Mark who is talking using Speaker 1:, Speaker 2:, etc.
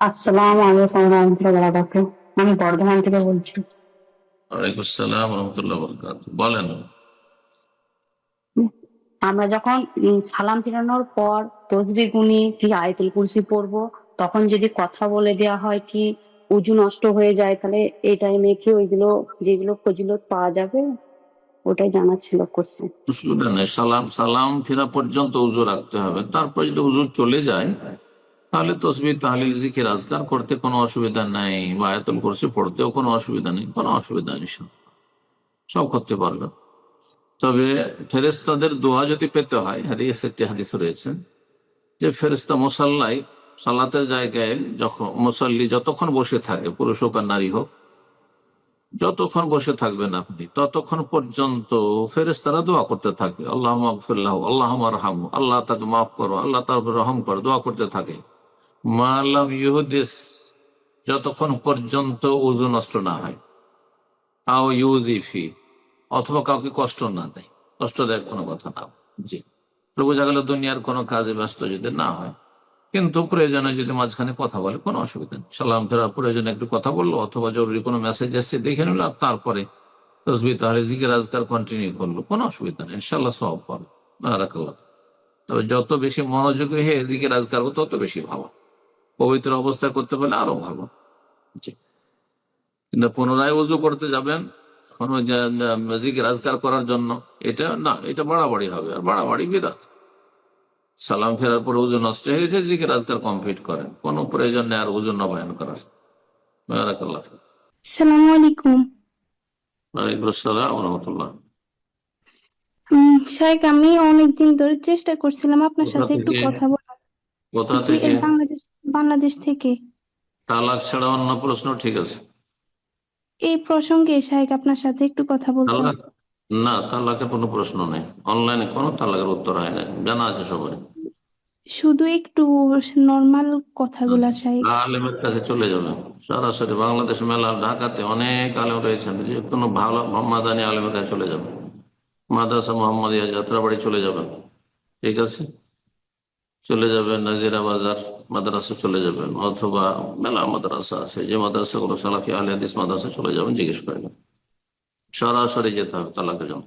Speaker 1: আসসালামু আলাইকুম রহমতুল্লাহ বারাকাতুহু। আমি বর্ধমান থেকে বলছি।
Speaker 2: ওয়ালাইকুম আসসালাম রহমতুল্লাহ বরকাতুহু। বলেন।
Speaker 1: উম, আমরা যখন সালাম ফিরানোর পর তসবিহ গুনি কি আয়াতুল কুরসি পড়বো, তখন যদি কথা বলে দেওয়া হয় কি উযু নষ্ট হয়ে যায়, তাহলে এই টাইমে কি ওইগুলো যেগুলো ফজিলত পাওয়া যাবে? ওটাই জানার ছিল কোশ্চেন।
Speaker 2: অসুবিধা নেই, সালাম সালাম ফেরা পর্যন্ত উজু রাখতে হবে। তারপর যদি উজু চলে যায় তাহলে তসবিহ তাহলিল জিকির আজকার করতে কোনো অসুবিধা নাই, বা আয়াতুল কুরসি পড়তেও কোনো অসুবিধা নেই, কোনো অসুবিধা নেই, সব করতে পারবে। তবে ফেরেশতাদের দোয়া যদি পেতে হয়, একটি হাদিস রয়েছে যে ফেরেশতা মুসাল্লায় সালাতের জায়গায় যখন মুসাল্লি যতক্ষণ বসে থাকে, পুরুষ হোক আর নারী হোক, যতক্ষণ বসে থাকবেন আপনি ততক্ষণ পর্যন্ত ফেরেশতারা দোয়া করতে থাকে, আল্লাহ মাগফিরলাহু, আল্লাহ মারহামহু, আল্লাহ তাকে মাফ করো, আল্লাহ তার উপর রহম করো, দোয়া করতে থাকে। মালাম ইহুদিস, যতক্ষণ পর্যন্ত ওযু নষ্ট না হয়, আও ইউজিফি, অথবা কাউকে কষ্ট না দেয়, কষ্ট দেয় কোনো কথা না। জি, তো বোঝা গেল দুনিয়ার কোনো কাজে ব্যস্ত যদি না হয়, কিন্তু প্রয়োজনে যদি মাঝখানে কথা বলে কোনো অসুবিধা নেই। সালাম ফেরার প্রয়োজনে একটু কথা বললো, অথবা জরুরি কোনো মেসেজ আসছে দেখে নিল, আর তারপরে তসবিহ তাহলিল জিকির আজকার কন্টিনিউ করলো, কোনো অসুবিধা নেই, ইনশাআল্লাহ সওয়াব পাবে। বারাকাল্লাহ। তবে যত বেশি মনোযোগী হয়ে জিকির আজকার হবে তত বেশি ভালো, পবিত্র অবস্থা করতে পারলে আরো ভালো। জি, কিন্তু পুনরায় উজু করতে যাবেন এখন ওই জিকির আজকার করার জন্য, এটা না, এটা বাড়াবাড়ি হবে, আর বাড়াবাড়ি বিরাট। সালাম ফেরার পর ওজন নষ্ট হয়ে গেছে, জিকির আজকার কমপ্লিট করেন, কোনো প্রয়োজন নেই আর ওজন নবায়ন করার। বারাকাল্লাহ ফিক।
Speaker 3: আসসালামু আলাইকুম।
Speaker 2: ওয়ালাইকুম আসসালাম ওয়া রাহমাতুল্লাহ।
Speaker 3: শাইখ, আমি অনেকদিন ধরে চেষ্টা করছিলাম আপনার
Speaker 2: কোথা
Speaker 3: সাথে একটু
Speaker 2: থেকে?
Speaker 3: কথা বলার।
Speaker 2: কোথা
Speaker 3: জি,
Speaker 2: থেকে?
Speaker 3: এই বাংলাদেশ বাংলাদেশ থেকে।
Speaker 2: তালাক ছাড়া অন্য প্রশ্ন ঠিক আছে।
Speaker 3: এই প্রসঙ্গে শাইখ আপনার সাথে একটু কথা বলতাম।
Speaker 2: তালাক, না তালাকের কোনো প্রশ্ন নেই, অনলাইনে কোনো তালাকের উত্তর হয় না, জানা আছে সবাই।
Speaker 3: শুধু একটু নর্মাল কথাগুলা শাইখ।
Speaker 2: আলেমের কাছে চলে যাবে সরাসরি, বাংলাদেশ মেলা ঢাকাতে অনেক আলেম রয়েছেন, যে কোনো ভালো মাদানী আলেমের কাছে চলে যাবেন, মাদ্রাসা মোহাম্মদিয়া যাত্রাবাড়ি চলে যাবেন, ঠিক আছে, চলে যাবেন নাজিরা বাজার মাদ্রাসা চলে যাবেন, অথবা মেলা মাদ্রাসা আছে, যে মাদ্রাসা গুলো সালাফি আহলে হাদিস মাদ্রাসা চলে যাবেন, জিজ্ঞেস করবেন, সরাসরি যেতে হবে তালাকের জন্য।